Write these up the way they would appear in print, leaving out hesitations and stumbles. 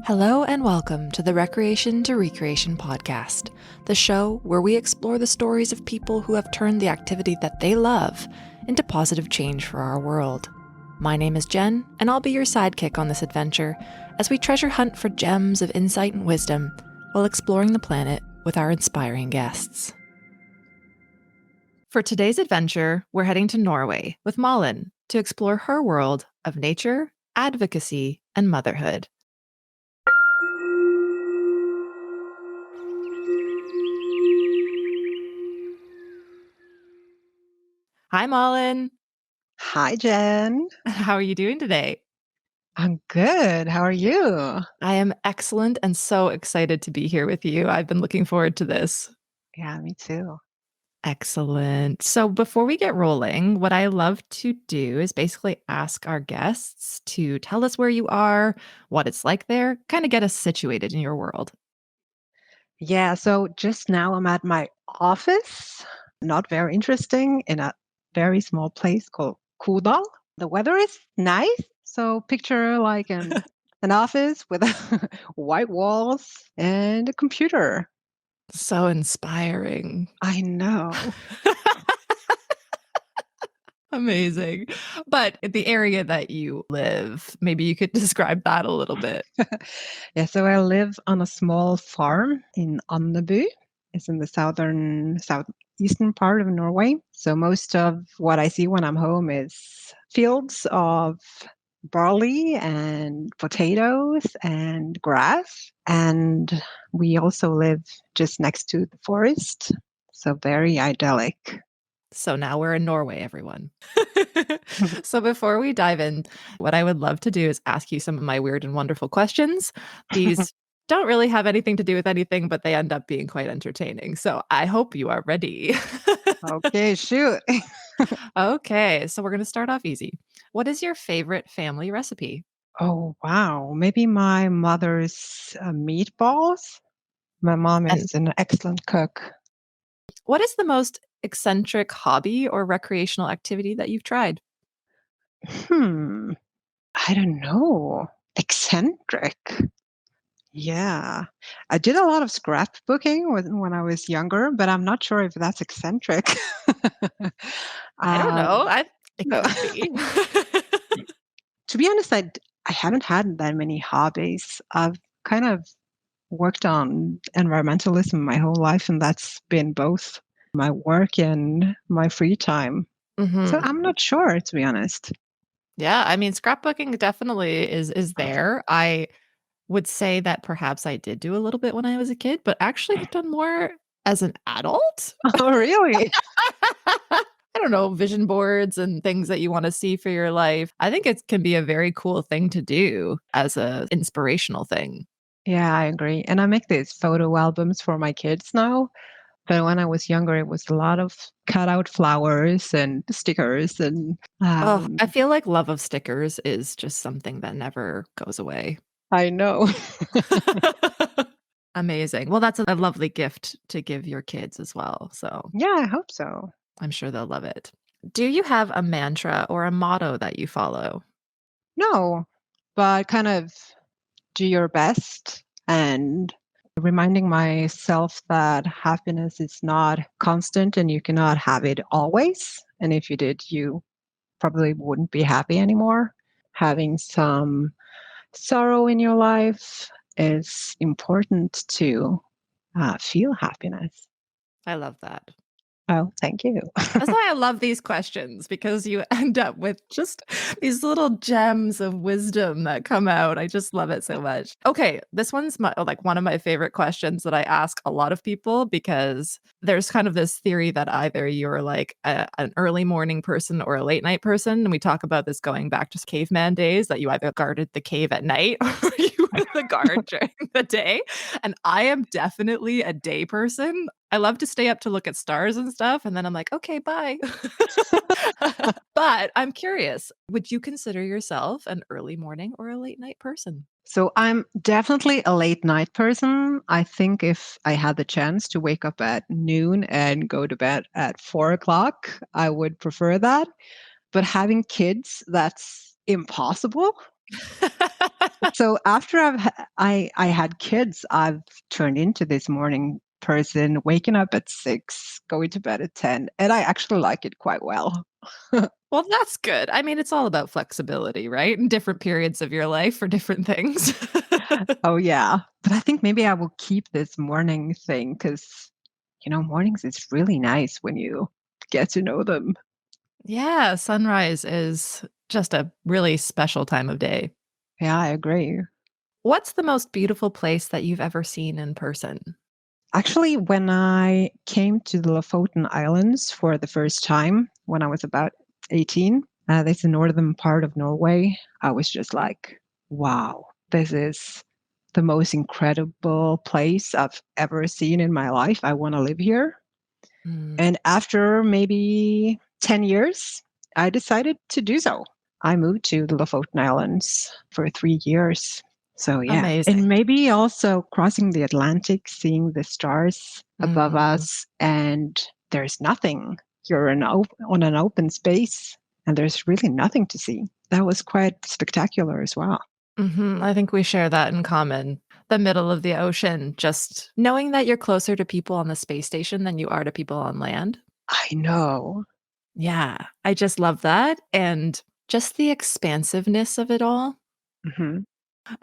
Hello and welcome to the Recreation to Recreation podcast, the show where we explore the stories of people who have turned the activity that they love into positive change for our world. My name is Jen, and I'll be your sidekick on this adventure as we treasure hunt for gems of insight and wisdom while exploring the planet with our inspiring guests. For today's adventure, we're heading to Norway with Malin to explore her world of nature, advocacy, and motherhood. Hi, Malin. Hi, Jen. How are you doing today? I'm good. How are you? I am excellent and so excited to be here with you. I've been looking forward to this. Yeah, me too. Excellent. So, before we get rolling, what I love to do is basically ask our guests to tell us where you are, what it's like there, kind of get us situated in your world. Yeah, so just now I'm at my office. Not very interesting, in a very small place called Kudal. The weather is nice. So picture like an office with white walls and a computer. So inspiring. I know. Amazing. But the area that you live, maybe you could describe that a little bit. Yeah, so I live on a small farm in Andebu. It's in the southeastern part of Norway. So most of what I see when I'm home is fields of barley and potatoes and grass. And we also live just next to the forest. So very idyllic. So now we're in Norway, everyone. So before we dive in, what I would love to do is ask you some of my weird and wonderful questions. These don't really have anything to do with anything, but they end up being quite entertaining. So I hope you are ready. Okay, shoot. Okay, so we're going to start off easy. What is your favorite family recipe? Oh, wow. Maybe my mother's meatballs. My mom And is an excellent cook. what is the most eccentric hobby or recreational activity that you've tried? Hmm. I don't know. Eccentric. Yeah. I did a lot of scrapbooking when I was younger, but I'm not sure if that's eccentric. I don't know. um, It no. could be. To be honest, I haven't had that many hobbies. I've kind of worked on environmentalism my whole life, and that's been both my work and my free time. So Mhm. I'm not sure, to be honest. Yeah, I mean, scrapbooking definitely is there. I would say that perhaps I did do a little bit when I was a kid, but actually I've done more as an adult. Oh, really? I don't know, vision boards and things that you want to see for your life. I think it can be a very cool thing to do as a inspirational thing. Yeah, I agree. And I make these photo albums for my kids now. But when I was younger, it was a lot of cut out flowers and stickers. And Oh, I feel like love of stickers is just something that never goes away. I know. Amazing. Well, that's a lovely gift to give your kids as well. So Yeah, I hope so. I'm sure they'll love it. Do you have a mantra or a motto that you follow? No, but kind of do your best and reminding myself that happiness is not constant and you cannot have it always. And if you did, you probably wouldn't be happy anymore. Having some sorrow in your life is important to feel happiness. I love that. Oh, thank you. That's why I love these questions because you end up with just these little gems of wisdom that come out. I just love it so much. Okay, this one's like one of my favorite questions that I ask a lot of people because there's kind of this theory that either you're like an early morning person or a late night person. And we talk about this going back to caveman days that you either guarded the cave at night or you were the guard during the day. And I am definitely a day person. I love to stay up to look at stars and stuff, and then I'm like, "Okay, bye." But I'm curious, would you consider yourself an early morning or a late night person? So I'm definitely a late night person. I think if I had the chance to wake up at noon and go to bed at 4 o'clock, I would prefer that. But having kids, that's impossible. So after I had kids, I've turned into this morning person, waking up at 6, going to bed at 10, and I actually like it quite well. Well, that's good. I mean, it's all about flexibility, right? In different periods of your life for different things. Oh, yeah. But I think maybe I will keep this morning thing because, mornings is really nice when you get to know them. Yeah, sunrise is just a really special time of day. Yeah, I agree. What's the most beautiful place that you've ever seen in person? Actually, when I came to the Lofoten Islands for the first time when I was about 18, that's the northern part of Norway, I was just like, wow, this is the most incredible place I've ever seen in my life. I want to live here. Mm, And after maybe 10 years, I decided to do so. I moved to the Lofoten Islands for 3 years. So, yeah. And amazing. maybe also crossing the Atlantic, seeing the stars above Mhm. us, and there's nothing. You're on an open space, and there's really nothing to see. That was quite spectacular as well. Mhm, I think we share that in common. The middle of the ocean, just knowing that you're closer to people on the space station than you are to people on land. I know. Yeah, I just love that, and just the expansiveness of it all. Mhm.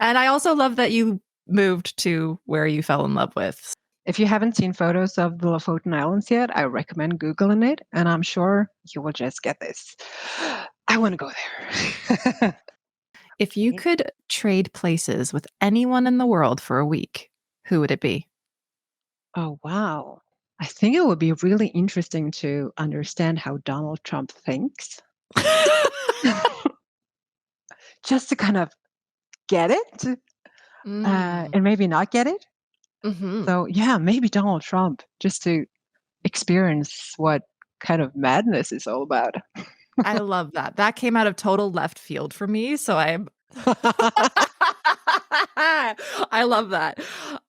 And I also love that you moved to where you fell in love with. If you haven't seen photos of the Lofoten Islands yet, I recommend Googling it, and I'm sure you will just get this. I want to go there. If you could trade places with anyone in the world for a week, who would it be? Oh, wow. I think it would be really interesting to understand how Donald Trump thinks, just to kind of get it Mm, and maybe not get it. mhm. So, yeah, maybe Donald Trump, just to experience what kind of madness is all about. I love that. That came out of total left field for me, so I'm I love that.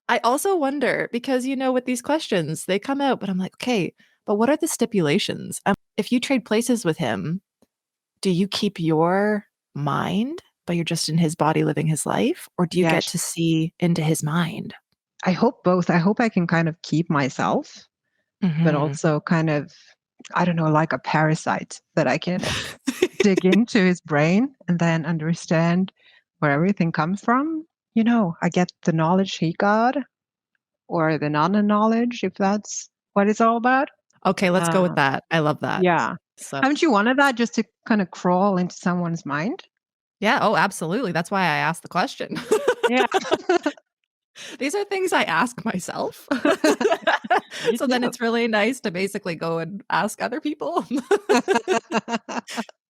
I also wonder because, with these questions, they come out, but I'm like, "Okay, but what are the stipulations?" If you trade places with him, do you keep your mind, but you're just in his body living his life, or do you get Yes, to see into his mind? I hope both. I hope I can kind of keep myself, but Mhm. also kind of, I don't know, like a parasite that I can dig into his brain and then understand where everything comes from. I get the knowledge he got or the non knowledge, if that's what it's all about. Okay, let's go with Uh, that. I love that. yeah. So Haven't you wanted that just to kind of crawl into someone's mind? yeah, oh, absolutely. That's why I asked the question. Yeah. These are things I ask myself. Me So then too. it's really nice to basically go and ask other people.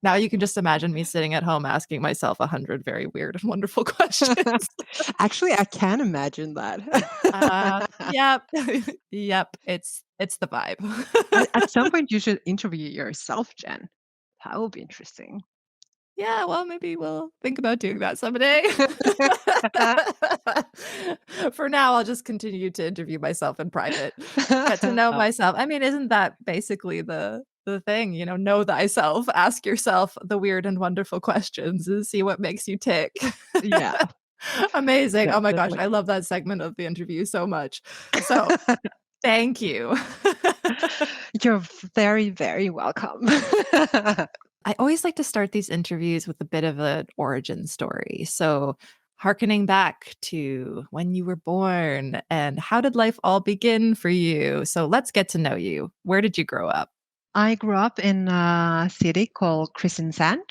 Now you can just imagine me sitting at home asking myself 100 very weird and wonderful questions. Actually, I can imagine that. Yep. Yep, it's the vibe. At some point, you should interview yourself, Jen. That would be interesting. Yeah, well, maybe we'll think about doing that someday. For now, I'll just continue to interview myself in private, get to know Oh, myself. I mean, isn't that basically the thing, know thyself, ask yourself the weird and wonderful questions and see what makes you tick. yeah, Amazing. Oh my gosh, I definitely. love that segment of the interview so much. So, thank you. You're very, very welcome. I always like to start these interviews with a bit of an origin story. So, harkening back to when you were born and how did life all begin for you? So, let's get to know you. Where did you grow up? I grew up in a city called Kristiansand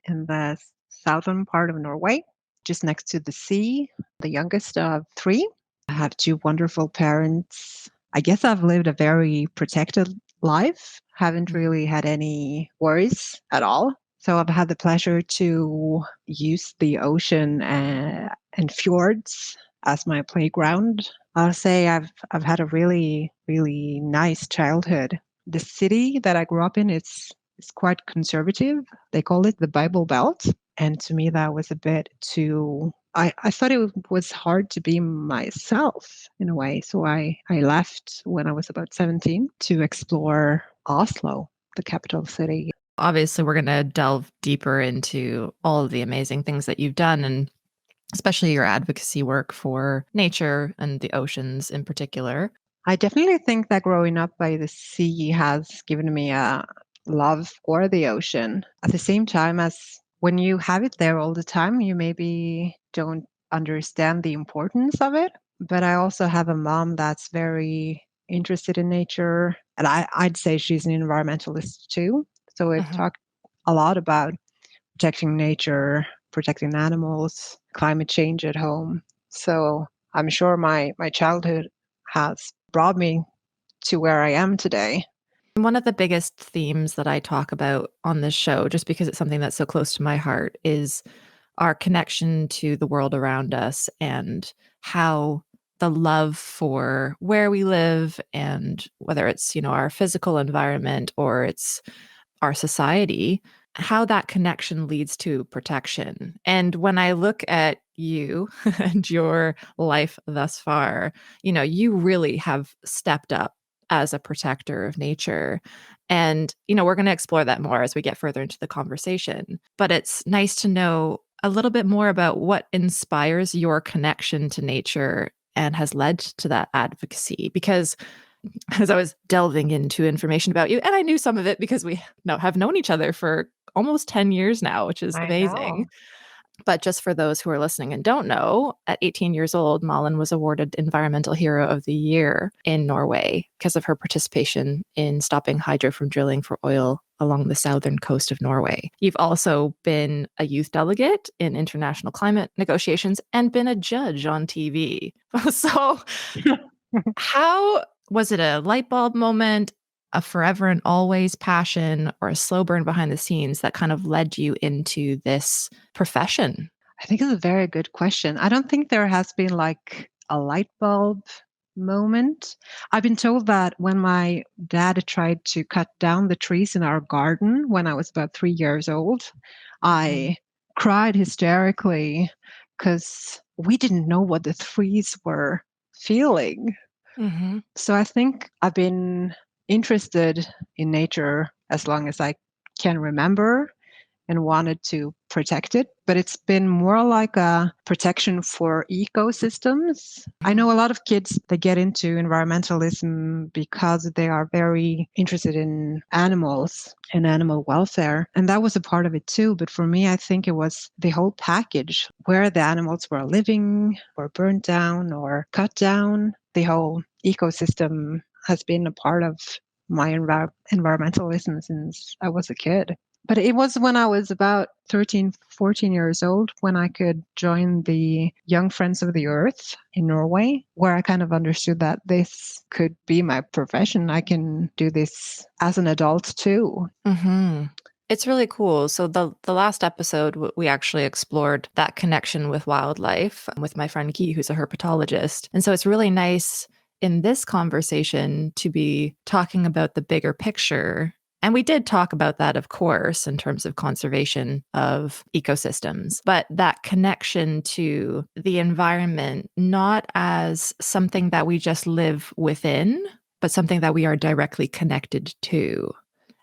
in the southern part of Norway, just next to the sea, the youngest of three. I have two wonderful parents. I guess I've lived a very protected life, haven't Mhm. really had any worries at all. So I've had the pleasure to use the ocean and fjords as my playground. I'll say I've had a really, really nice childhood. The city that I grew up in is quite conservative. They call it the Bible Belt. And to me, that was a bit too. I thought it was hard to be myself in a way. So I left when I was about 17 to explore Oslo, the capital city. Obviously, we're going to delve deeper into all of the amazing things that you've done, and especially your advocacy work for nature and the oceans in particular. I definitely think that growing up by the sea has given me a love for the ocean. At the same time, as when you have it there all the time, you maybe don't understand the importance of it. But I also have a mom that's very interested in nature. And I'd say she's an environmentalist too. So we've Mhm. talked a lot about protecting nature, protecting animals, climate change at home. So I'm sure my childhood has brought me to where I am today. One of the biggest themes that I talk about on this show, just because it's something that's so close to my heart, is our connection to the world around us and how the love for where we live and whether it's, our physical environment or it's our society, how that connection leads to protection. And when I look at you and your life thus far, you really have stepped up as a protector of nature. And, we're going to explore that more as we get further into the conversation. But it's nice to know a little bit more about what inspires your connection to nature and has led to that advocacy. Because as I was delving into information about you, and I knew some of it because we have known each other for almost 10 years now, which is I amazing. know. But just for those who are listening and don't know, at 18 years old, Malin was awarded Environmental Hero of the Year in Norway because of her participation in stopping hydro from drilling for oil along the southern coast of Norway. You've also been a youth delegate in international climate negotiations and been a judge on TV. So how was it a light bulb moment, a forever and always passion, or a slow burn behind the scenes that kind of led you into this profession? I think it's a very good question. I don't think there has been like a light bulb moment. I've been told that when my dad tried to cut down the trees in our garden when I was about 3 years old, Mhm. I cried hysterically because we didn't know what the trees were feeling. Mhm. So I think I've been interested in nature as long as I can remember and wanted to protect it, but it's been more like a protection for ecosystems. I know a lot of kids that get into environmentalism because they are very interested in animals and animal welfare. And that was a part of it too. But for me, I think it was the whole package where the animals were living, or burnt down or cut down. The whole ecosystem has been a part of my environmentalism since I was a kid. But it was when I was about 13, 14 years old when I could join the Young Friends of the Earth in Norway, where I kind of understood that this could be my profession. I can do this as an adult too. Mhm. It's really cool. So the last episode, we actually explored that connection with wildlife with my friend Guy, who's a herpetologist. And so it's really nice in this conversation to be talking about the bigger picture. And we did talk about that, of course, in terms of conservation of ecosystems, but that connection to the environment, not as something that we just live within, but something that we are directly connected to.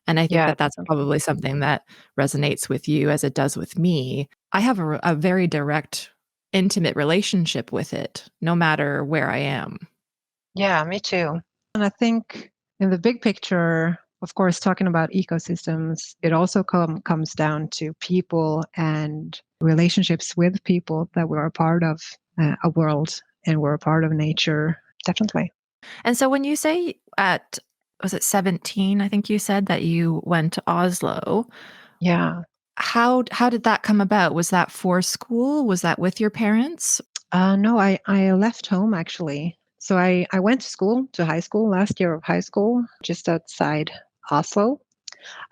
And I think Yeah, that that's definitely. probably something that resonates with you as it does with me. I have a very direct, intimate relationship with it, no matter where I am. Yeah, me too. And I think in the big picture, of course, talking about ecosystems, it also comes down to people and relationships with people that we're a part of a world and we're a part of nature. Definitely. And so when you say was it 17, I think you said that you went to Oslo, Yeah. how did that come about? Was that for school? Was that with your parents? No, I left home actually. So I went to school, to high school, last year of high school, just outside Oslo.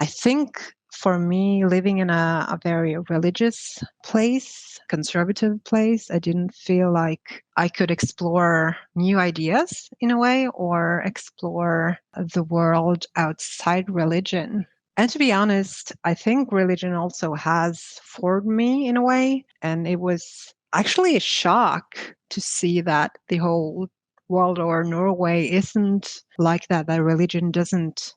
I think for me, living in a very religious place, conservative place, I didn't feel like I could explore new ideas in a way or explore the world outside religion. And to be honest, I think religion also has formed me in a way. And it was actually a shock to see that the whole world or Norway isn't like that, that religion doesn't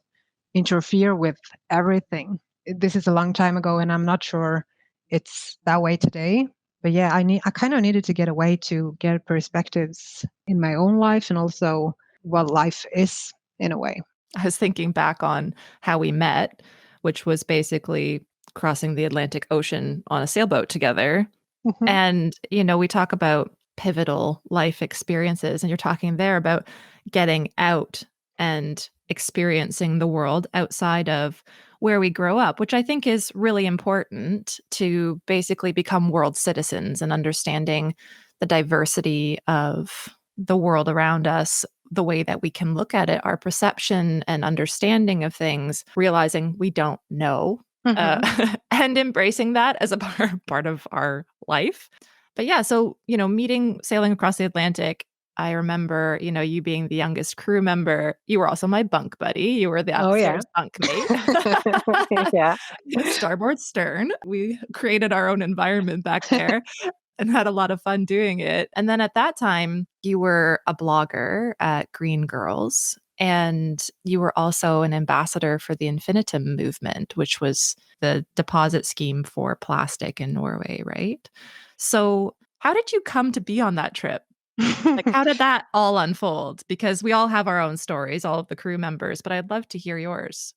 interfere with everything. this is a long time ago, and I'm not sure it's that way today. But yeah, I kind of needed to get away to get perspectives in my own life and also what life is in a way. I was thinking back on how we met, which was basically crossing the Atlantic Ocean on a sailboat together. Mhm. And, we talk about pivotal life experiences, and you're talking there about getting out and experiencing the world outside of where we grow up, which I think is really important to basically become world citizens and understanding the diversity of the world around us, the way that we can look at it, our perception and understanding of things, realizing we don't know, Mhm. and embracing that as a part of our life. But yeah, so, sailing across the Atlantic, I remember, you being the youngest crew member. You were also my bunk buddy. You were the Oh yeah. upstairs bunk mate. Yeah. Starboard stern. We created our own environment back there and had a lot of fun doing it. And then at that time, you were a blogger at Green Girls, and you were also an ambassador for the Infinitum movement, which was the deposit scheme for plastic in Norway, right? So, how did you come to be on that trip? Like, how did that all unfold? Because we all have our own stories, all of the crew members, but I'd love to hear yours.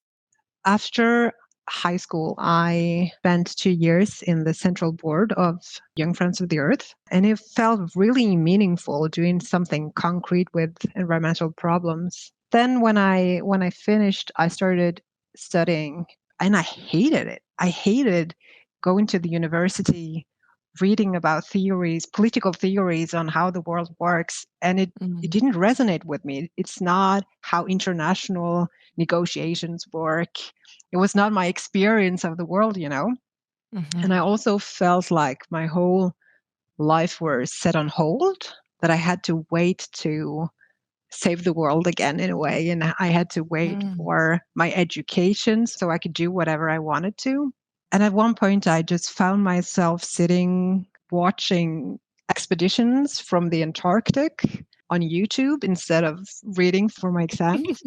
After high school, I spent 2 years in the central board of Young Friends of the Earth, and it felt really meaningful doing something concrete with environmental problems. Then when I finished, I started studying, and I hated it. I hated going to the university, reading about theories, political theories on how the world works, and it Mm, didn't resonate with me. It's not how international negotiations work. It was not my experience of the world. And I mhm, also felt like my whole life was set on hold, that I had to wait to save the world again in a way. And I had to wait mm. for my education so I could do whatever I wanted to. And at one point, I just found myself sitting watching expeditions from the Antarctic on YouTube instead of reading for my exams.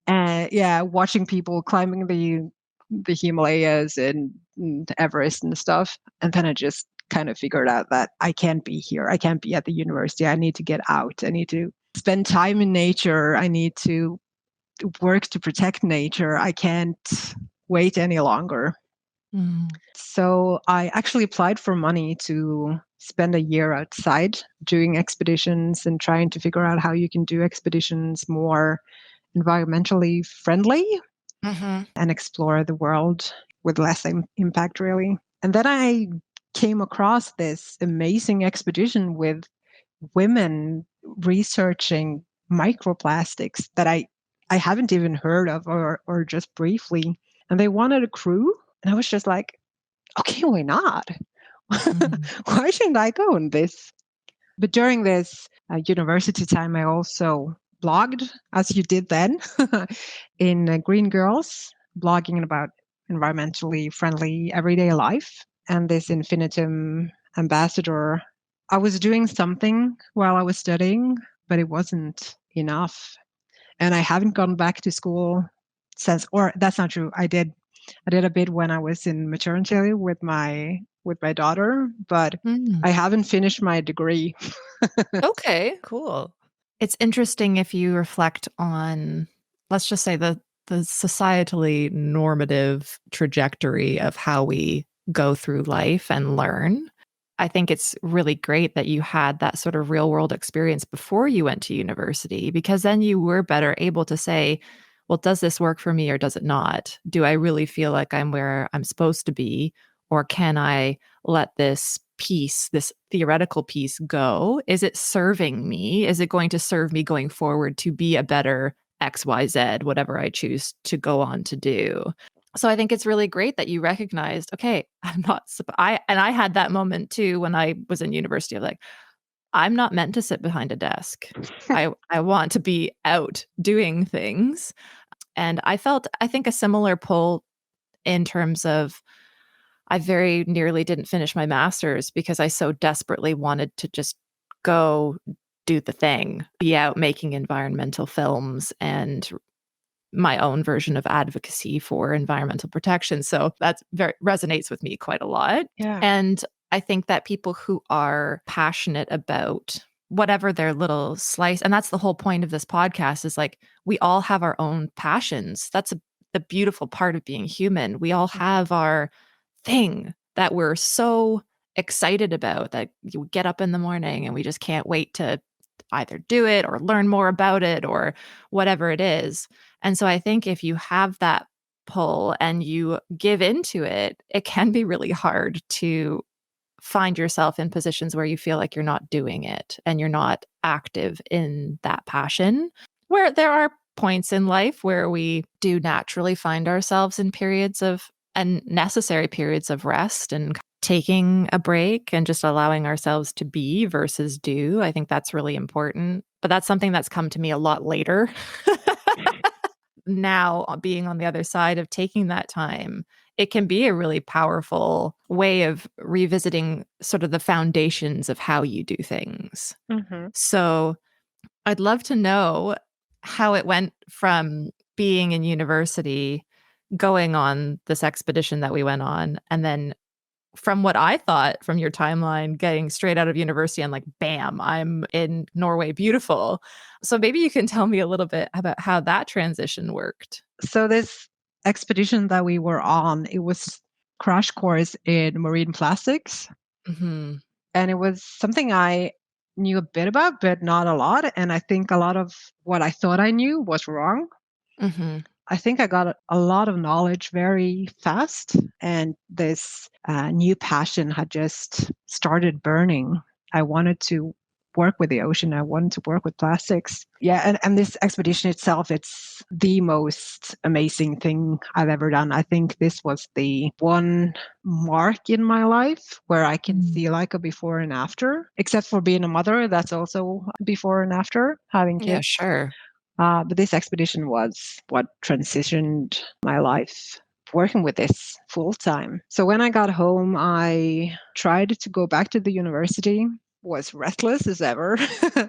And yeah, watching people climbing the Himalayas and Everest and stuff. And then I just kind of figured out that I can't be here. I can't be at the university. I need to get out. I need to spend time in nature. I need to work to protect nature. I can't wait any longer. Mm, So I actually applied for money to spend a year outside doing expeditions and trying to figure out how you can do expeditions more environmentally friendly mhm, and explore the world with less impact, really. And then I came across this amazing expedition with women researching microplastics that I haven't even heard of or just briefly. And they wanted a crew. And I was just like, okay, why not? mm, Why shouldn't I go on this? But during this university time, I also blogged, as you did then, in Green Girls, blogging about environmentally friendly everyday life. And this Infinitum ambassador, I was doing something while I was studying, but it wasn't enough. And I haven't gone back to school since, or that's not true. I did a bit when I was in maternity leave with my daughter, but mm. I haven't finished my degree. Okay, cool. It's interesting if you reflect on, let's just say, the societally normative trajectory of how we go through life and learn. I think it's really great that you had that sort of real world experience before you went to university, because then you were better able to say, well, does this work for me or does it not? Do I really feel like I'm where I'm supposed to be? Or can I let this piece, this theoretical piece go? Is it serving me? Is it going to serve me going forward to be a better XYZ, whatever I choose to go on to do? So I think it's really great that you recognized, okay, I'm not, I had that moment too when I was in university of like, I'm not meant to sit behind a desk. I want to be out doing things. And I felt, I think, a similar pull in terms of I very nearly didn't finish my master's because I so desperately wanted to just go do the thing, be out making environmental films and my own version of advocacy for environmental protection. So that very resonates with me quite a lot. Yeah. And I think that people who are passionate about whatever their little slice, and that's the whole point of this podcast, is like we all have our own passions. That's the beautiful part of being human. We all have our thing that we're so excited about that you get up in the morning and we just can't wait to either do it or learn more about it or whatever it is. And so I think if you have that pull and you give into it, it can be really hard to find yourself in positions where you feel like you're not doing it and you're not active in that passion. Where there are points in life where we do naturally find ourselves in periods of and necessary periods of rest and taking a break and just allowing ourselves to be versus do. I think that's really important. But that's something that's come to me a lot later. Now, being on the other side of taking that time, it can be a really powerful way of revisiting sort of the foundations of how you do things. Hmm. So I'd love to know how it went from being in university, going on this expedition that we went on, and then from what I thought from your timeline, getting straight out of university and like, bam, I'm in Norway, beautiful. So maybe you can tell me a little bit about how that transition worked. So this expedition that we were on, it was crash course in marine plastics. Mhm. And it was something I knew a bit about, but not a lot. And I think a lot of what I thought I knew was wrong. Mhm. I think I got a lot of knowledge very fast, and this new passion had just started burning. I wanted to work with the ocean. I wanted to work with plastics. Yeah, and this expedition itself, it's the most amazing thing I've ever done. I think this was the one mark in my life where I can Mm. see like a before and after, except for being a mother. That's also before and after having Yeah, kids. sure. But this expedition was what transitioned my life working with this full time. So when I got home, I tried to go back to the university, was restless as ever,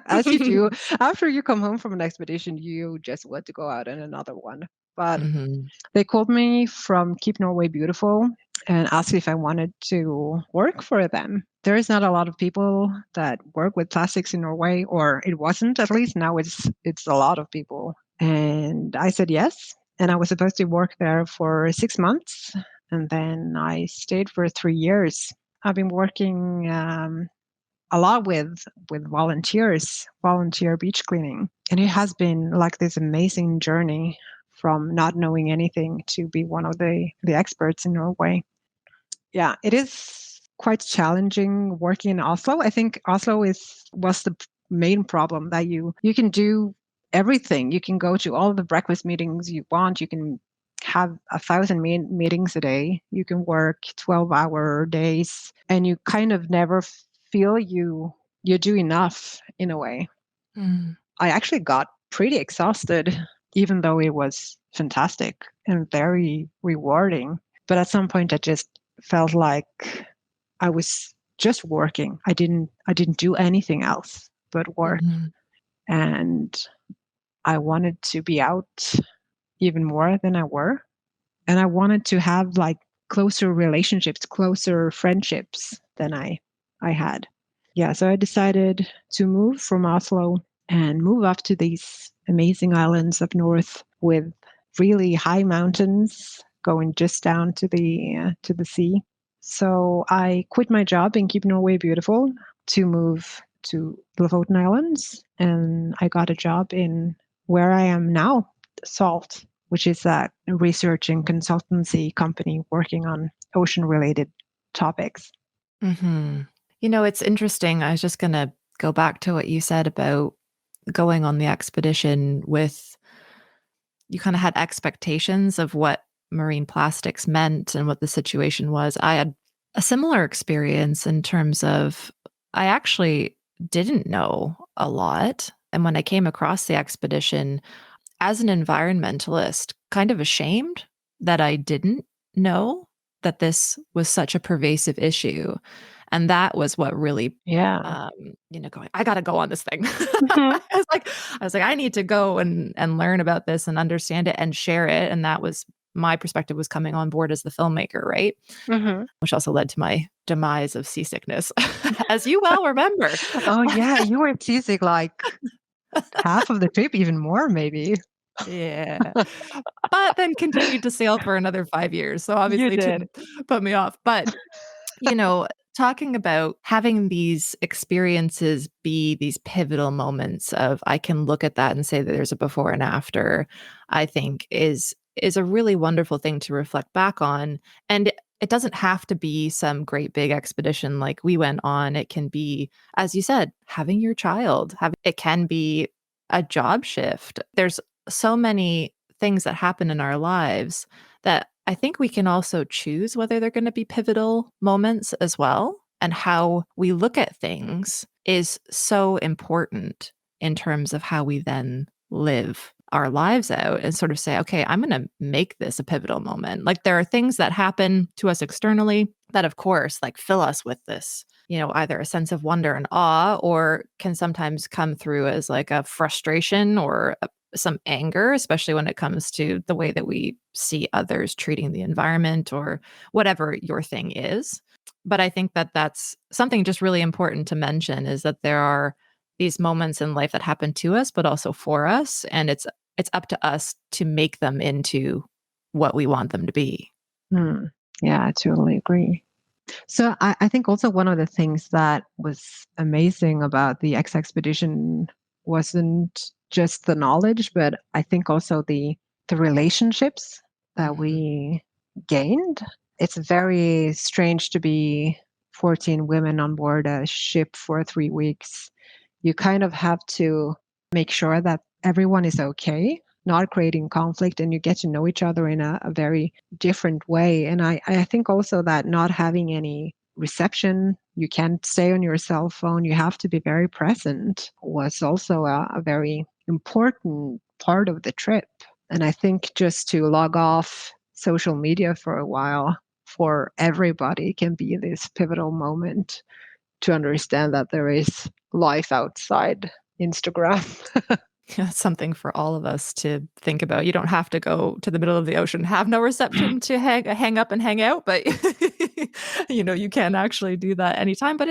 as you do. After you come home from an expedition, you just want to go out on another one. But Mhm. they called me from Keep Norway Beautiful and asked if I wanted to work for them. There is not a lot of people that work with plastics in Norway, or it wasn't at least. Now it's a lot of people. And I said yes. And I was supposed to work there for 6 months. And then I stayed for 3 years. I've been working a lot with volunteers, volunteer beach cleaning. And it has been like this amazing journey from not knowing anything to be one of the experts in Norway. Yeah, it is quite challenging working in Oslo. I think Oslo is was the main problem that you can do everything. You can go to all the breakfast meetings you want. You can have 1,000 meetings a day. You can work 12-hour days, and you kind of never feel you do enough in a way. Mm. I actually got pretty exhausted, even though it was fantastic and very rewarding. But at some point, I just felt like I was just working. I didn't do anything else but work, Mhm. and I wanted to be out even more than I were, and I wanted to have like closer relationships, closer friendships than I had. Yeah, so I decided to move from Oslo and move up to these amazing islands up north with really high mountains going just down to the sea. So I quit my job in Keep Norway Beautiful to move to the Lofoten Islands, and I got a job in where I am now, Salt, which is a research and consultancy company working on ocean related topics. Mhm. It's interesting. I was just going to go back to what you said about going on the expedition with you kind of had expectations of what marine plastics meant and what the situation was. I had a similar experience in terms of I actually didn't know a lot. And when I came across the expedition as an environmentalist, kind of ashamed that I didn't know that this was such a pervasive issue. And that was what really, Yeah. going, I got to go on this thing. Mhm. I was like, I need to go and learn about this and understand it and share it. And that was my perspective, was coming on board as the filmmaker, right? Mhm. Which also led to my demise of seasickness, as you well remember. Oh, yeah, you were seasick, like, half of the trip, even more maybe. Yeah. But then continued to sail for another 5 years, so You obviously did. didn't put me off. But, you know, talking about having these experiences be these pivotal moments of I can look at that and say that there's a before and after, I think is a really wonderful thing to reflect back on. And it doesn't have to be some great big expedition like we went on. It can be, as you said, having your child. Have it can be a job shift. There's so many things that happen in our lives that I think we can also choose whether they're going to be pivotal moments as well. And how we look at things is so important in terms of how we then live our lives out and sort of say, okay, I'm going to make this a pivotal moment. Like there are things that happen to us externally that, of course, like fill us with this, either a sense of wonder and awe, or can sometimes come through as like a frustration or some anger, especially when it comes to the way that we see others treating the environment or whatever your thing is. But I think that that's something just really important to mention, is that there are these moments in life that happen to us, but also for us. And it's up to us to make them into what we want them to be. Hmm. Yeah, I totally agree. So I think also one of the things that was amazing about the X expedition wasn't just the knowledge, but I think also the relationships that Mhm. we gained. It's very strange to be 14 women on board a ship for 3 weeks. You kind of have to make sure that everyone is okay, not creating conflict, and you get to know each other in a very different way. And I think also that not having any reception, you can't stay on your cell phone, you have to be very present, was also a very important part of the trip. And I think just to log off social media for a while for everybody can be this pivotal moment to understand that there is life outside Instagram. That's something for all of us to think about. You don't have to go to the middle of the ocean, have no reception to hang up and hang out, but you can actually do that anytime. But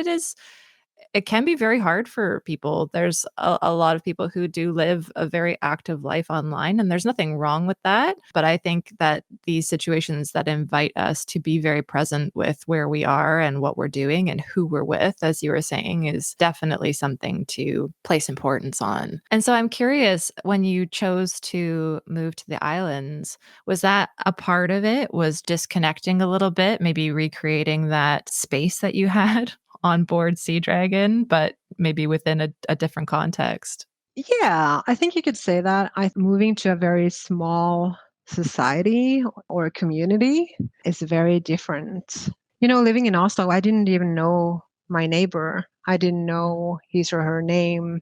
it can be very hard for people. There's a lot of people who do live a very active life online, and there's nothing wrong with that. But I think that these situations that invite us to be very present with where we are and what we're doing and who we're with, as you were saying, is definitely something to place importance on. And so I'm curious, when you chose to move to the islands, was that a part of it? Was disconnecting a little bit, maybe recreating that space that you had on board Sea Dragon, but maybe within a different context? Yeah, I think you could say that. I moving to a very small society or community is very different. Living in Oslo, I didn't even know my neighbor. I didn't Mm. know his or her name.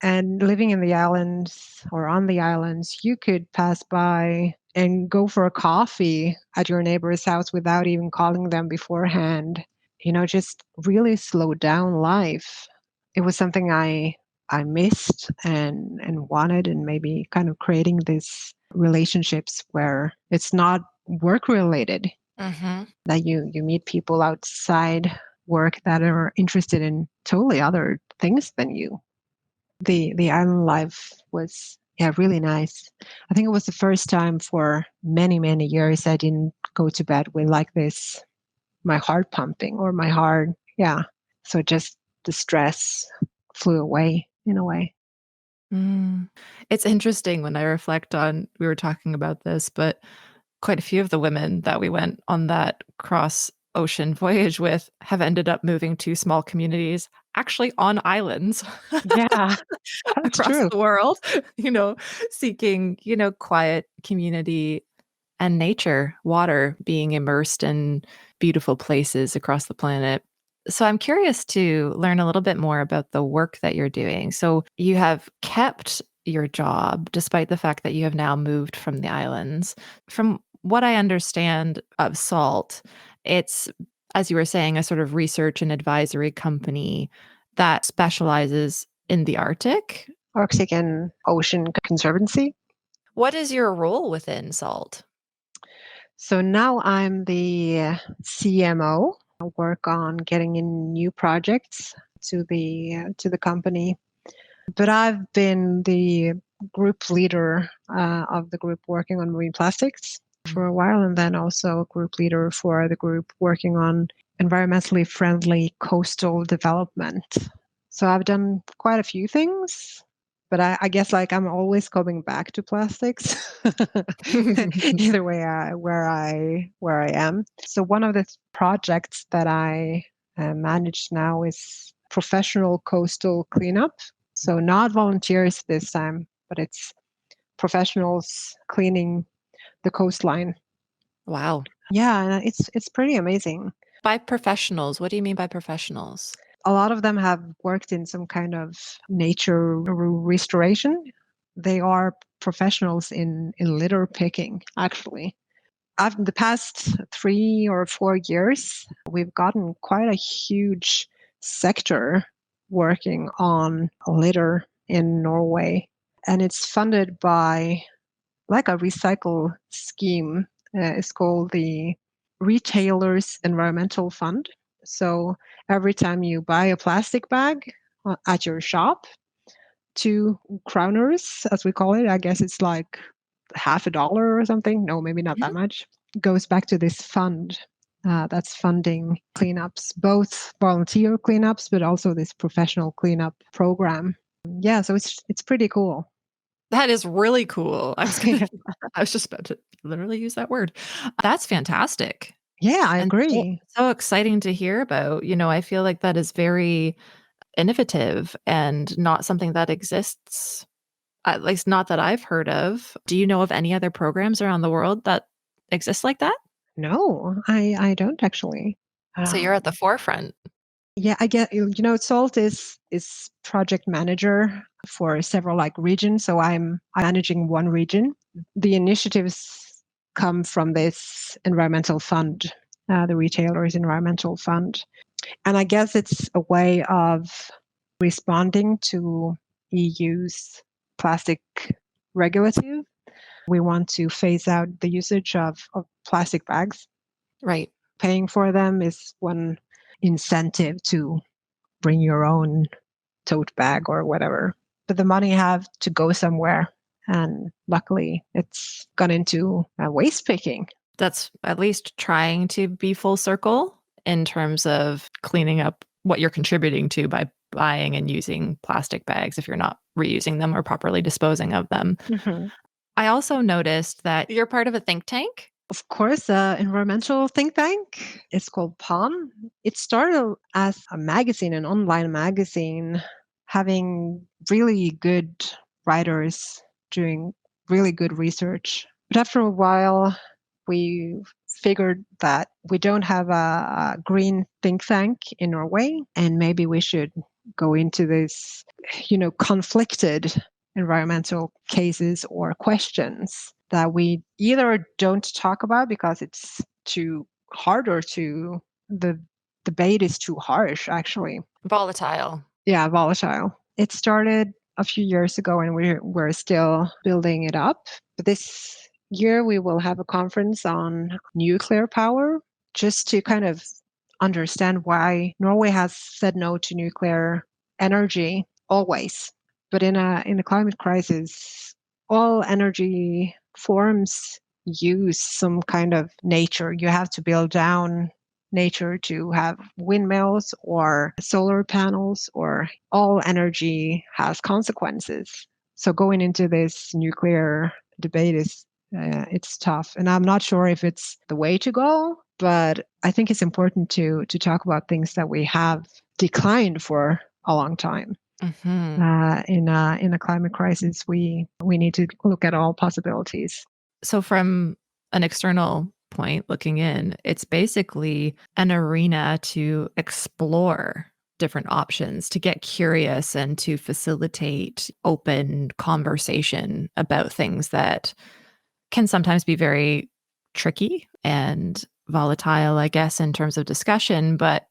And living in the islands or on the islands, you could pass by and go for a coffee at your neighbor's house without even calling them beforehand. Just really slow down life. It was something I missed and wanted, and maybe kind of creating these relationships where it's not work related, Mhm. that you meet people outside work that are interested in totally other things than you. The island life was, yeah, really nice. I think it was the first time for many, many years I didn't go to bed with like this, my heart pumping or my heart. Yeah. So just the stress flew away in a way. Mm. It's interesting when I reflect on, we were talking about this, but quite a few of the women that we went on that cross ocean voyage with have ended up moving to small communities, actually on islands Yeah, that's across true. the world, seeking, quiet community and nature, water, being immersed in beautiful places across the planet. So I'm curious to learn a little bit more about the work that you're doing. So you have kept your job despite the fact that you have now moved from the islands. From what I understand of SALT, it's as you were saying, a sort of research and advisory company that specializes in the Arctic. Arctic and Ocean Conservancy. What is your role within SALT? So now I'm the CMO. I work on getting in new projects to the company. But I've been the group leader of the group working on marine plastics for a while, and then also group leader for the group working on environmentally friendly coastal development. So I've done quite a few things, but I guess like I'm always coming back to plastics. Either way, where I am. So one of the projects that I manage now is professional coastal cleanup. So not volunteers this time, but it's professionals cleaning the coastline. Wow. Yeah, and it's pretty amazing. By professionals, what do you mean by professionals? A lot of them have worked in some kind of nature restoration. They are professionals in litter picking, actually. The past 3 or 4 years, we've gotten quite a huge sector working on litter in Norway. And it's funded by like a recycle scheme. It's called the Retailers Environmental Fund. So every time you buy a plastic bag at your shop, 2 kroners, as we call it, I guess it's like half a dollar or something. No, maybe not that Mhm. much. Goes back to this fund that's funding cleanups, both volunteer cleanups, but also this professional cleanup program. Yeah, so it's pretty cool. That is really cool. I was just about to literally use that word. That's fantastic Yeah, I and agree. so exciting to hear about. I feel like that is very innovative and not something that exists, at least not that I've heard of. Do you know of any other programs around the world that exist like that? No, I don't actually. So you're Um, at the forefront. yeah, I get Salt is project manager for several like regions, so I'm managing one region. The initiatives come from this environmental fund, the retailers environmental fund, and I guess it's a way of responding to EU's plastic regulative. We want to phase out the usage of plastic bags. Right. Paying for them is one incentive to bring your own tote bag or whatever. But the money have to go somewhere. And luckily, it's gone into waste picking. That's at least trying to be full circle in terms of cleaning up what you're contributing to by buying and using plastic bags if you're not reusing them or properly disposing of them. Mhm. I also noticed that you're part of a think tank. Of course, environmental think tank. It's called POM. It started as a magazine, an online magazine, having really good writers doing really good research. But after a while, we figured that we don't have a green think tank in Norway, and maybe we should go into this, conflicted environmental cases or questions that we either don't talk about because it's too hard or too the debate is too harsh actually. Volatile. Yeah, volatile. It started a few years ago and we're still building it up. But this year we will have a conference on nuclear power just to kind of understand why Norway has said no to nuclear energy always. But in a climate crisis, all energy forms use some kind of nature. You have to build down nature to have windmills or solar panels, or all energy has consequences. So going into this nuclear debate is it's tough, and I'm not sure if it's the way to go. But I think it's important to talk about things that we have declined for a long time. Hmm. In a climate crisis, we need to look at all possibilities. So, from an external point looking in, it's basically an arena to explore different options, to get curious and to facilitate open conversation about things that can sometimes be very tricky and volatile, I guess, in terms of discussion, but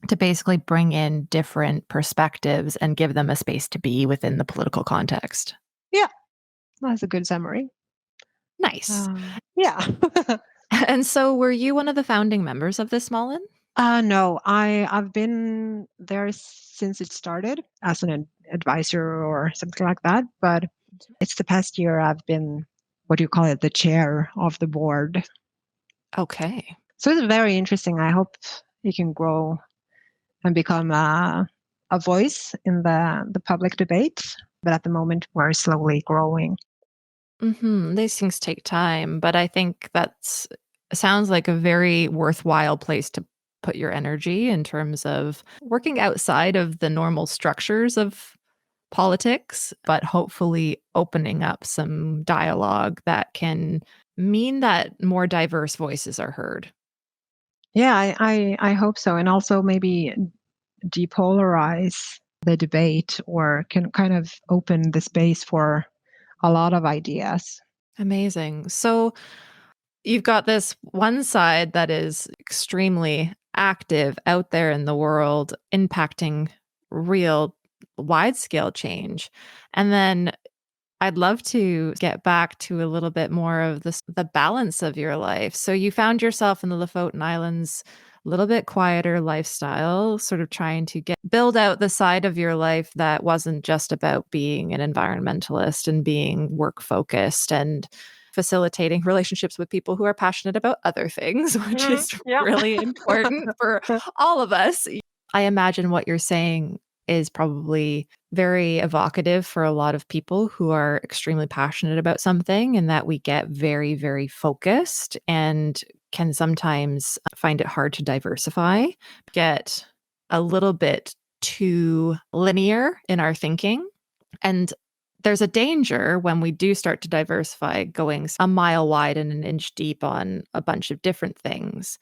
to basically bring in different perspectives and give them a space to be within the political context. Yeah, that's a good summary. Nice. Yeah. And so were you one of the founding members of this, Malin? No, I've been there since it started as an advisor or something like that. But it's the past year I've been, what do you call it, the chair of the board. Okay. So it's very interesting. I hope it can grow and become a voice in the public debate. But at the moment, we're slowly growing. These things take time, but I think that's sounds like a very worthwhile place to put your energy in terms of working outside of the normal structures of politics, but hopefully opening up some dialogue that can mean that more diverse voices are heard. Yeah, I hope so. And also maybe depolarize the debate or can kind of open the space for a lot of ideas. Amazing. So you've got this one side that is extremely active out there in the world, impacting real wide scale change. And then I'd love to get back to a little bit more of the balance of your life. So you found yourself in the Lofoten Islands, a little bit quieter lifestyle, sort of trying to build out the side of your life that wasn't just about being an environmentalist and being work focused and facilitating relationships with people who are passionate about other things, which is Yeah. really important for all of us. I imagine what you're saying is probably very evocative for a lot of people who are extremely passionate about something, and that we get very, very focused and can sometimes find it hard to diversify, get a little bit too linear in our thinking. And there's a danger when we do start to diversify going a mile wide and an inch deep on a bunch of different things.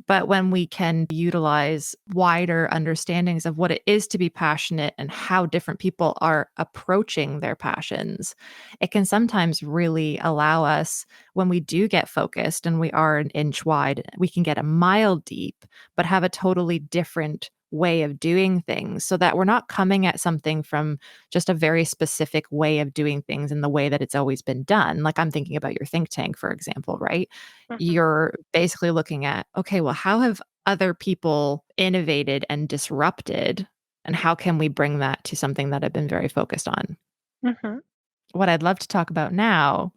But when we can utilize wider understandings of what it is to be passionate and how different people are approaching their passions, it can sometimes really allow us, when we do get focused and we are an inch wide, we can get a mile deep, but have a totally different way of doing things so that we're not coming at something from just a very specific way of doing things in the way that it's always been done. Like I'm thinking about your think tank, for example, right? Mhm. You're basically looking at, okay, well, how have other people innovated and disrupted? And how can we bring that to something that I've been very focused on? Mhm. What I'd love to talk about now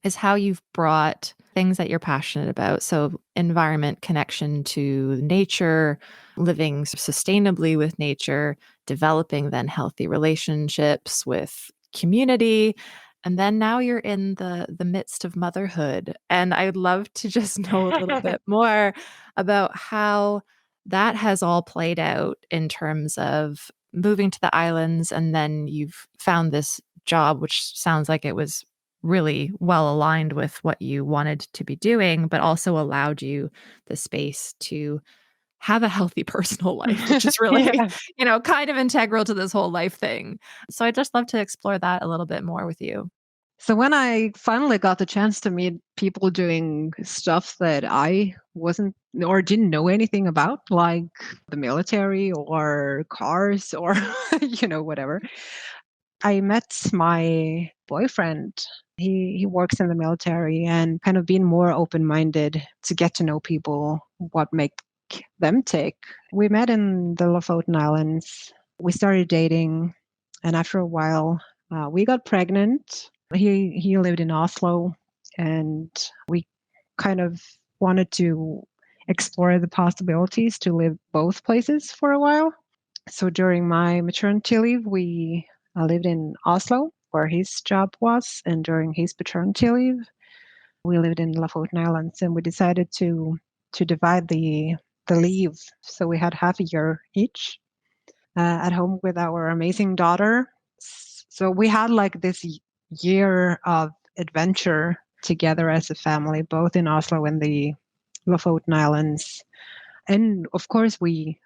is how you've brought things that you're passionate about. So, environment, connection to nature, living sustainably with nature, developing then healthy relationships with community. And then now you're in the midst of motherhood. And I'd love to just know a little bit more about how that has all played out in terms of moving to the islands. And then you've found this job, which sounds like it was really well aligned with what you wanted to be doing, but also allowed you the space to have a healthy personal life, which is really, Yeah. kind of integral to this whole life thing. So I'd just love to explore that a little bit more with you. So when I finally got the chance to meet people doing stuff that I wasn't or didn't know anything about, like the military or cars or whatever, I met my boyfriend. He works in the military and kind of being more open-minded to get to know people, what make them tick. We met in the Lofoten Islands. We started dating, and after a while, we got pregnant. He lived in Oslo, and we kind of wanted to explore the possibilities to live both places for a while. So during my maternity leave, we lived in Oslo, where his job was, and during his paternity leave, we lived in Lofoten Islands, and we decided to divide the leave. So we had half a year each at home with our amazing daughter. So we had like this year of adventure together as a family, both in Oslo and the Lofoten Islands. And of course, we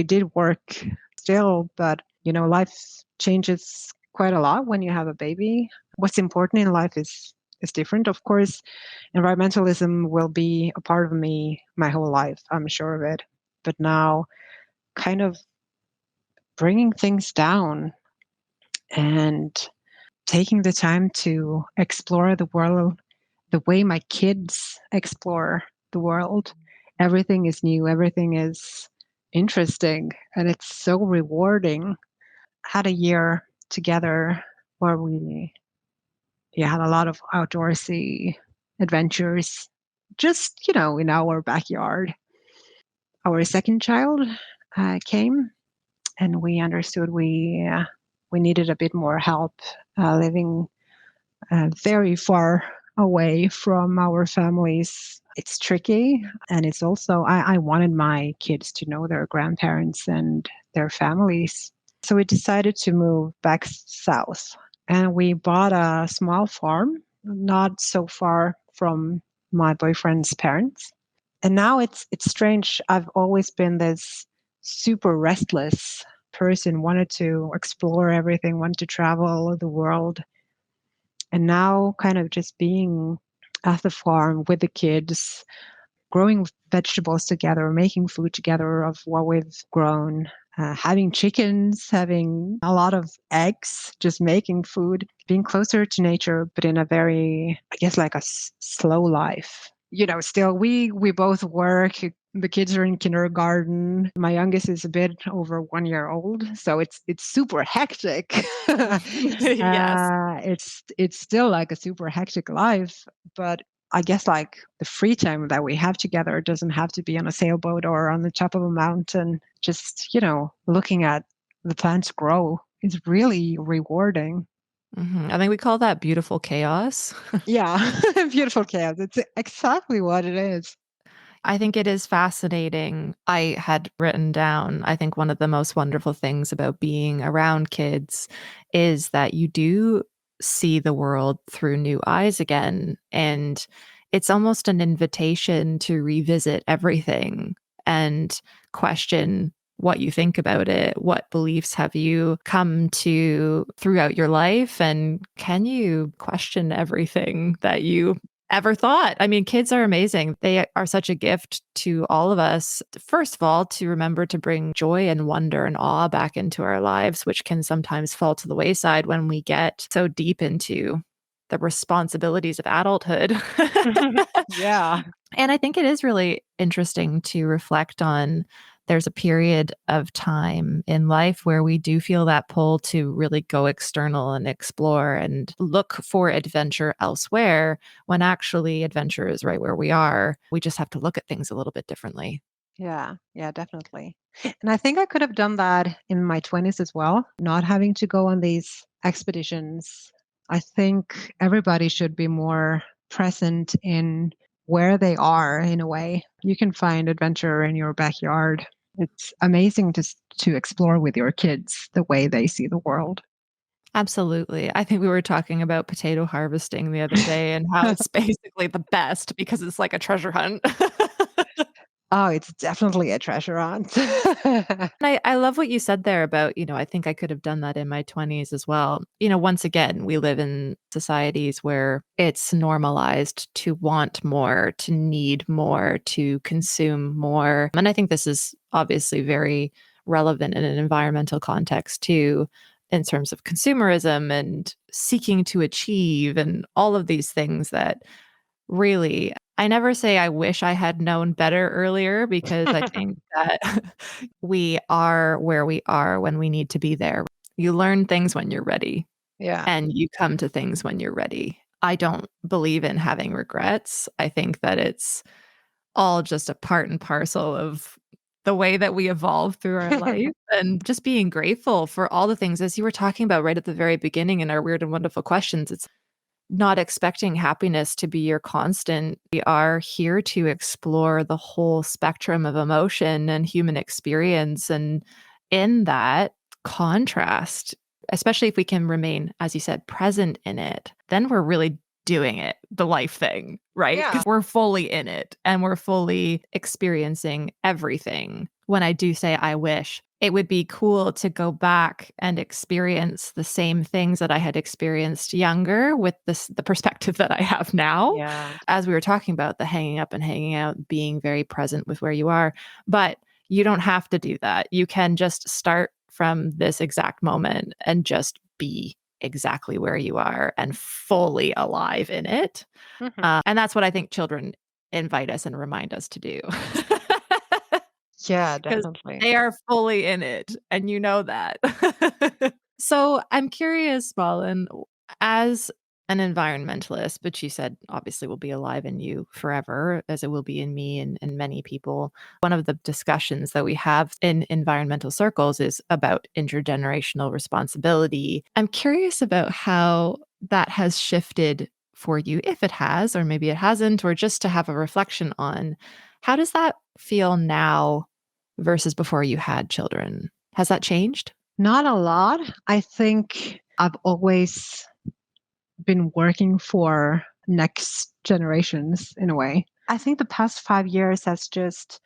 did work still, but life changes quite a lot when you have a baby. What's important in life is is different. Of course, environmentalism will be a part of me my whole life. I'm sure of it. But now, kind of bringing things down and taking the time to explore the world the way my kids explore the world. Everything is new, everything is interesting, and it's so rewarding. Had a year together where we had a lot of outdoorsy adventures, just, in our backyard. Our second child came, and we understood we needed a bit more help living very far away from our families. It's tricky. And it's also, I wanted my kids to know their grandparents and their families. So we decided to move back south. And we bought a small farm, not so far from my boyfriend's parents. And now it's strange. I've always been this super restless person, wanted to explore everything, wanted to travel the world. And now, kind of just being at the farm with the kids, growing vegetables together, making food together of what we've grown, having chickens, having a lot of eggs, just making food, being closer to nature, but in a very, I guess, like a slow life. Still we both work. The kids are in kindergarten. My youngest is a bit over 1 year old, so it's super hectic. Yes. It's still like a super hectic life, but I guess like the free time that we have together doesn't have to be on a sailboat or on the top of a mountain. Just, looking at the plants grow is really rewarding. I think we call that beautiful chaos. Yeah, beautiful chaos. It's exactly what it is. I think it is fascinating. I had written down, I think one of the most wonderful things about being around kids is that you do see the world through new eyes again. And it's almost an invitation to revisit everything and question what you think about it. What beliefs have you come to throughout your life? And can you question everything that you ever thought? I mean, kids are amazing. They are such a gift to all of us. First of all, to remember to bring joy and wonder and awe back into our lives, which can sometimes fall to the wayside when we get so deep into the responsibilities of adulthood. Yeah. And I think it is really interesting to reflect on there's a period of time in life where we do feel that pull to really go external and explore and look for adventure elsewhere when actually adventure is right where we are. We just have to look at things a little bit differently. Yeah, yeah, definitely. And I think I could have done that in my 20s as well, not having to go on these expeditions. I think everybody should be more present in where they are in a way. You can find adventure in your backyard. It's amazing to explore with your kids the way they see the world. Absolutely. I think we were talking about potato harvesting the other day and how it's basically the best because it's like a treasure hunt. Oh, it's definitely a treasure hunt. I love what you said there about, I think I could have done that in my 20s as well. Once again, we live in societies where it's normalized to want more, to need more, to consume more. And I think this is obviously very relevant in an environmental context too, in terms of consumerism and seeking to achieve and all of these things that really, I never say I wish I had known better earlier because I think that we are where we are when we need to be there. You learn things when you're ready Yeah. and you come to things when you're ready. I don't believe in having regrets. I think that it's all just a part and parcel of the way that we evolve through our life and just being grateful for all the things as you were talking about right at the very beginning in our weird and wonderful questions. It's not expecting happiness to be your constant. We are here to explore the whole spectrum of emotion and human experience. And in that contrast, especially if we can remain, as you said, present in it, then we're really doing it, the life thing, right? Yeah. Because we're fully in it and we're fully experiencing everything. When I do say I wish, it would be cool to go back and experience the same things that I had experienced younger with the perspective that I have now. Yeah. As we were talking about the hanging up and hanging out, being very present with where you are. But you don't have to do that. You can just start from this exact moment and just be exactly where you are and fully alive in it. Mhm. And that's what I think children invite us and remind us to do. Yeah, 'Cause definitely. they are fully in it, and you know that. So, I'm curious, Malin, as an environmentalist, which you said obviously will be alive in you forever, as it will be in me and many people, one of the discussions that we have in environmental circles is about intergenerational responsibility. I'm curious about how that has shifted for you, if it has, or maybe it hasn't, or just to have a reflection on how does that feel now versus before you had children? Has that changed? Not a lot. I think I've always been working for next generations in a way. I think the past 5 years has just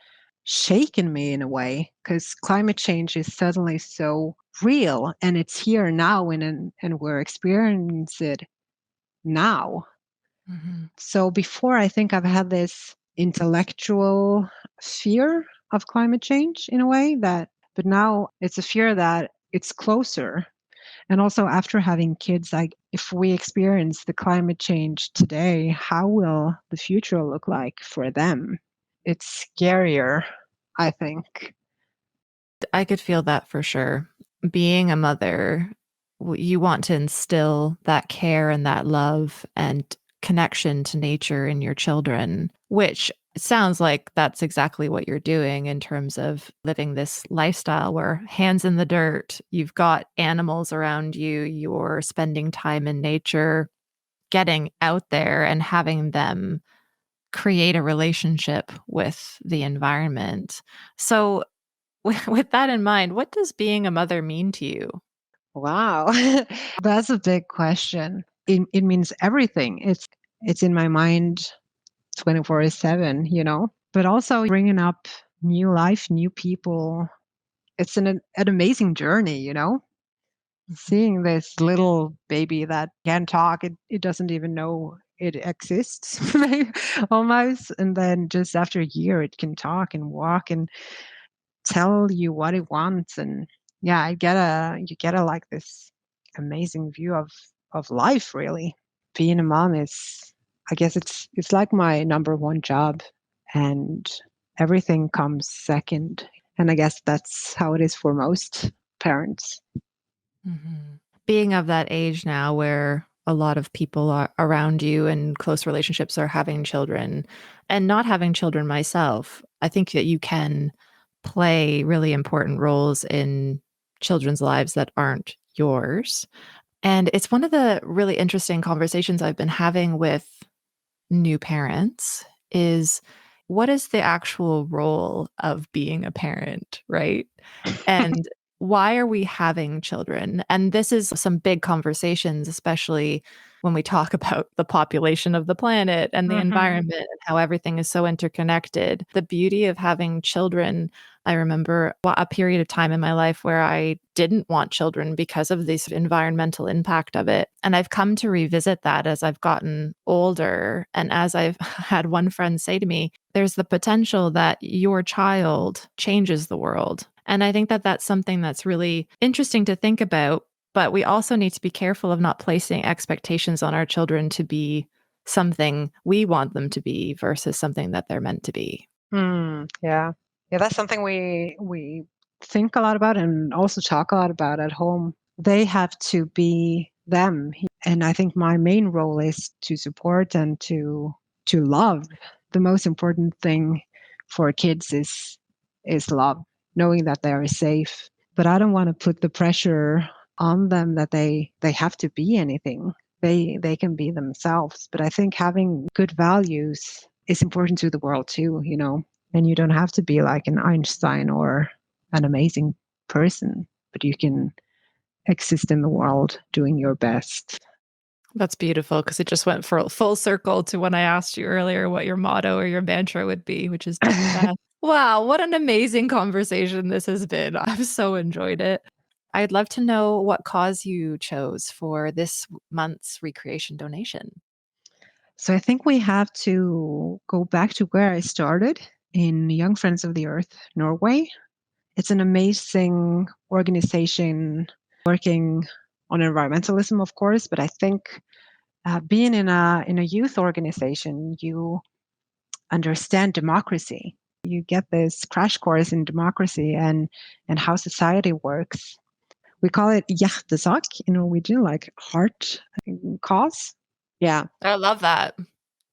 shaken me in a way because climate change is suddenly so real and it's here now and we're experiencing it now. Mhm. So before I think I've had this intellectual fear of climate change in a way that but now it's a fear that it's closer. And also after having kids, like if we experience the climate change today, how will the future look like for them? It's scarier, I think. I could feel that for sure. Being a mother, you want to instill that care and that love and connection to nature in your children, which sounds like that's exactly what you're doing in terms of living this lifestyle where hands in the dirt, you've got animals around you, you're spending time in nature, getting out there and having them create a relationship with the environment. So, with that in mind, what does being a mother mean to you? Wow. That's a big question. It means everything. It's in my mind 24/7, you know? But also bringing up new life, new people. It's an amazing journey, you know? Mhm. Seeing this little baby that can talk, it doesn't even know it exists almost. And then just after a year, it can talk and walk and tell you what it wants. And yeah, you get a like this amazing view of life, really. Being a mom is, I guess it's like my number one job, and everything comes second. And I guess that's how it is for most parents. Mhm. Being of that age now where a lot of people are around you and close relationships are having children and not having children myself, I think that you can play really important roles in children's lives that aren't yours. And it's one of the really interesting conversations I've been having with new parents is what is the actual role of being a parent, right? And why are we having children? And this is some big conversations, especially when we talk about the population of the planet and the Mhm. environment and how everything is so interconnected. The beauty of having children, I remember a period of time in my life where I didn't want children because of this environmental impact of it. And I've come to revisit that as I've gotten older. And as I've had one friend say to me, there's the potential that your child changes the world. And I think that that's something that's really interesting to think about. But we also need to be careful of not placing expectations on our children to be something we want them to be versus something that they're meant to be. Yeah. Yeah, that's something we think a lot about and also talk a lot about at home. They have to be them. And I think my main role is to support and to love. The most important thing for kids is love, knowing that they are safe. But I don't want to put the pressure on them that they have to be anything. They can be themselves. But I think having good values is important to the world too, you know. And you don't have to be like an Einstein or an amazing person, but you can exist in the world doing your best. That's beautiful because it just went for full circle to when I asked you earlier what your motto or your mantra would be, which is do your best. Wow, what an amazing conversation this has been. I've so enjoyed it. I'd love to know what cause you chose for this month's recreation donation. So I think we have to go back to where I started in Young Friends of the Earth, Norway. It's an amazing organization working on environmentalism, of course, but I think being in a youth organization, you understand democracy. You get this crash course in democracy and how society works. We call it hjertesak in Norwegian, like heart cause. Yeah. I love that.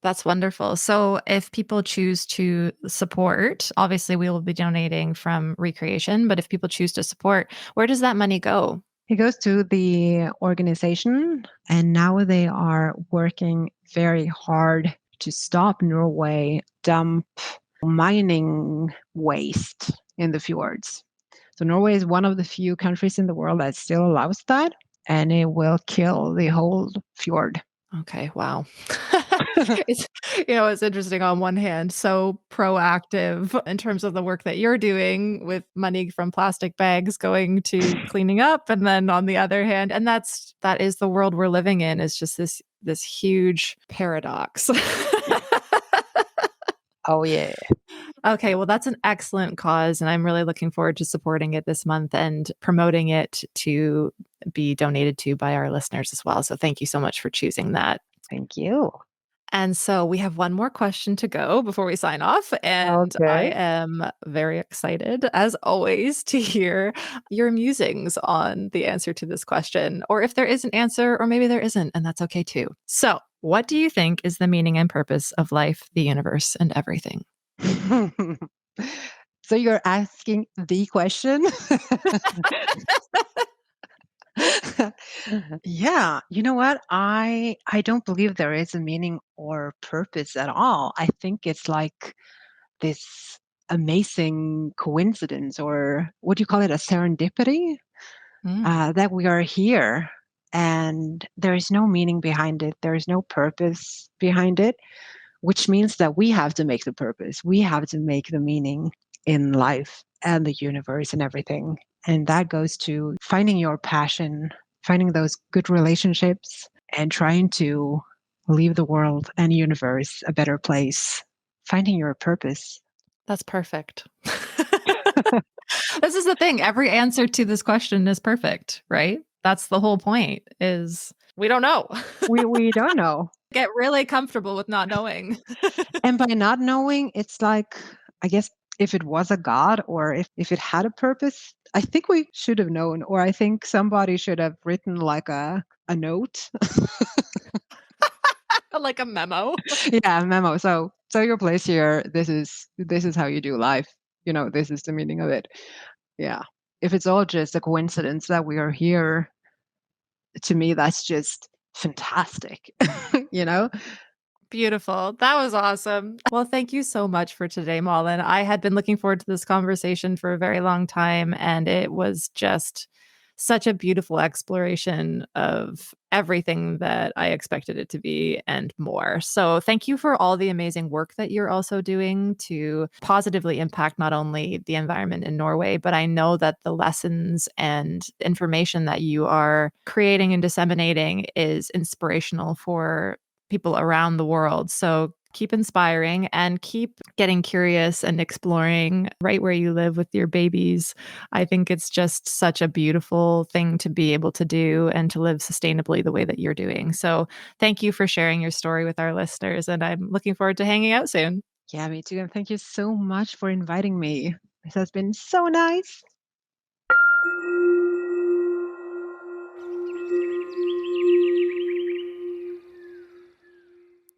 That's wonderful. So, if people choose to support, obviously we will be donating from Recreation, but if people choose to support, where does that money go? It goes to the organization, and now they are working very hard to stop Norway dump mining waste in the fjords. So Norway is one of the few countries in the world that still allows that, and it will kill the whole fjord. Okay, wow. It's it's interesting on one hand, so proactive in terms of the work that you're doing with money from plastic bags going to cleaning up, and then on the other hand, and that is the world we're living in, is just this huge paradox. Oh yeah. Okay, well, that's an excellent cause, and I'm really looking forward to supporting it this month and promoting it to be donated to by our listeners as well. So thank you so much for choosing that. Thank you. And so we have one more question to go before we sign off. And I Okay. am very excited, as always, to hear your musings on the answer to this question, or if there is an answer, or maybe there isn't, and that's okay too. So, what do you think is the meaning and purpose of life, the universe, and everything? So you're asking the question? Yeah, you know what? I don't believe there is a meaning or purpose at all. I think it's like this amazing coincidence, or what do you call it, a serendipity, Mm, that we are here, and there is no meaning behind it. There is no purpose behind it, which means that we have to make the purpose. We have to make the meaning in life and the universe and everything. And that goes to finding your passion, finding those good relationships, and trying to leave the world and universe a better place. Finding your purpose. that's perfect. This is the thing. Every answer to this question is perfect, right? That's the whole point is we don't know. We don't know. Get really comfortable with not knowing. And by not knowing, it's like, I guess, if it was a God, or if it had a purpose, I think we should have known, or I think somebody should have written like a note. Like a memo. Yeah, a memo. So your place here, this is how you do life. This is the meaning of it. Yeah. If it's all just a coincidence that we are here, to me that's just fantastic. you know? Beautiful. That was awesome. Well, thank you so much for today, Malin. I had been looking forward to this conversation for a very long time, and it was just such a beautiful exploration of everything that I expected it to be and more. So, thank you for all the amazing work that you're also doing to positively impact not only the environment in Norway, but I know that the lessons and information that you are creating and disseminating is inspirational for people around the world. So keep inspiring and keep getting curious and exploring right where you live with your babies. I think it's just such a beautiful thing to be able to do and to live sustainably the way that you're doing. So thank you for sharing your story with our listeners. And I'm looking forward to hanging out soon. Yeah, me too. And thank you so much for inviting me. This has been so nice.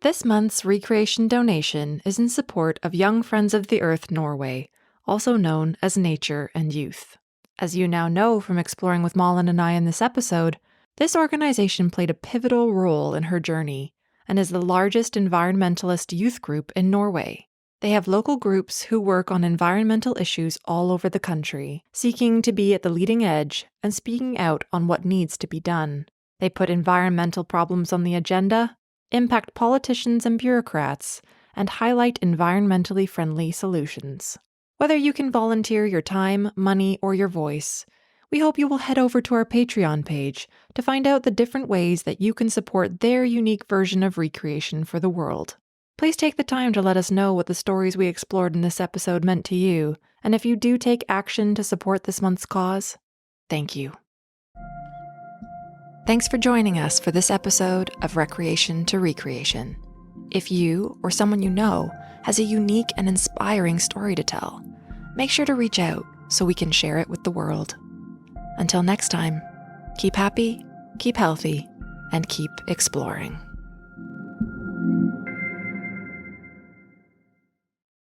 This month's recreation donation is in support of Young Friends of the Earth Norway, also known as Nature and Youth. As you now know from exploring with Malin and I in this episode, this organization played a pivotal role in her journey and is the largest environmentalist youth group in Norway. They have local groups who work on environmental issues all over the country, seeking to be at the leading edge and speaking out on what needs to be done. They put environmental problems on the agenda, impact politicians and bureaucrats, and highlight environmentally friendly solutions. Whether you can volunteer your time, money, or your voice, we hope you will head over to our Patreon page to find out the different ways that you can support their unique version of recreation for the world. Please take the time to let us know what the stories we explored in this episode meant to you, and if you do take action to support this month's cause, thank you. Thanks for joining us for this episode of Recreation to Recreation. If you or someone you know has a unique and inspiring story to tell, make sure to reach out so we can share it with the world. Until next time, keep happy, keep healthy, and keep exploring.